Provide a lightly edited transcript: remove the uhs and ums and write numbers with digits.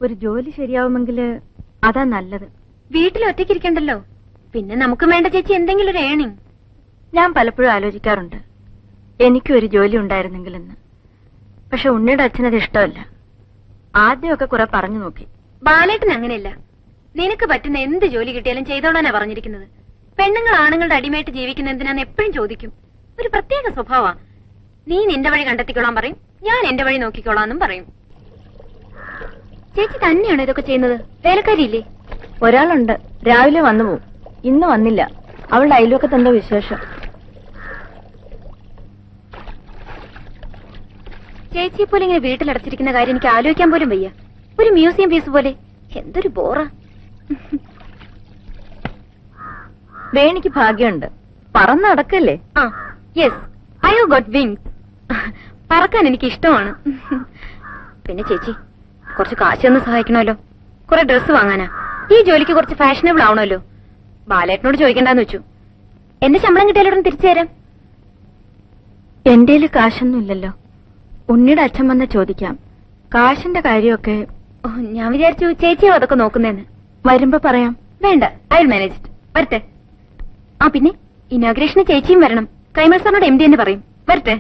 ഒരു ജോലി ശരിയാവുമെങ്കിൽ അതാ നല്ലത്. വീട്ടിൽ ഒറ്റയ്ക്കിരിക്കണ്ടല്ലോ. പിന്നെ നമുക്ക് വേണ്ട ചേച്ചി എന്തെങ്കിലും ഒരു ഏണിങ്. ഞാൻ പലപ്പോഴും ആലോചിക്കാറുണ്ട് എനിക്കും ഒരു ജോലി ഉണ്ടായിരുന്നെങ്കിലെന്ന്. പക്ഷെ ഉണ്ണിയുടെ അച്ഛനത് ഇഷ്ടമല്ല. ആദ്യമൊക്കെ കുറെ പറഞ്ഞു നോക്കി. ബാലേട്ടൻ അങ്ങനെയല്ല. നിനക്ക് പറ്റുന്ന എന്ത് ജോലി കിട്ടിയാലും ചെയ്തോളാനാ പറഞ്ഞിരിക്കുന്നത്. പെണ്ണുങ്ങൾ ആണുങ്ങളുടെ അടിമയായിട്ട് ജീവിക്കുന്ന എന്തിനാന്ന് എപ്പോഴും ചോദിക്കും. ഒരു പ്രത്യേക സ്വഭാവമാ. നീ നിന്റെ വഴി കണ്ടെത്തിക്കോളാൻ പറയും, ഞാൻ എന്റെ വഴി നോക്കിക്കോളാന്നും പറയും. ചേച്ചി തന്നെയാണോ ഇതൊക്കെ ചെയ്യുന്നത്? വേലക്കാരിയില്ലേ? ഒരാളുണ്ട്, രാവിലെ വന്നു പോവും. ഇന്ന് വന്നില്ല. അവളുടെ അയൽവക്കത്ത് എന്തോ വിശേഷം. ചേച്ചിയെ പോലെ ഇങ്ങനെ വീട്ടിലടച്ചിരിക്കുന്ന കാര്യം എനിക്ക് ആലോചിക്കാൻ പോലും വയ്യ. ഒരു മ്യൂസിയം പീസ് പോലെ. എന്തൊരു ബോറാ. വേണിക്ക് ഭാഗ്യമുണ്ട്, പറന്നടക്കല്ലേ? ആ yes, I have got wings. പറക്കാൻ എനിക്ക് ഇഷ്ടമാണ്. പിന്നെ ചേച്ചി കുറച്ച് കാശ് ഒന്ന് സഹായിക്കണമല്ലോ. കുറെ ഡ്രസ്സ് വാങ്ങാനാ. ഈ ജോലിക്ക് കുറച്ച് ഫാഷനബിൾ ആവണമല്ലോ. ബാലേട്ടനോട് ചോദിക്കണ്ടെന്ന് വെച്ചു. എന്റെ ശമ്പളം കിട്ടിയാലോടൊന്ന് തിരിച്ചു തരാം. എന്റെ കാശൊന്നും ഇല്ലല്ലോ. ഉണ്ണിയുടെ അച്ഛൻ വന്ന് ചോദിക്കാം. കാശിന്റെ കാര്യമൊക്കെ ഞാൻ വിചാരിച്ചു ചേച്ചിയോ അതൊക്കെ നോക്കുന്നേന്ന്. വരുമ്പോ പറയാം. വേണ്ട, ഐ വിൽ മാനേജ് ഇറ്റ്. വരട്ടെ. ആ പിന്നെ ഇനോഗ്രേഷന് ചേച്ചിയും വരണം. കൈമൾ സാറിനോട് MD എന്ന് പറയും. വരട്ടെ.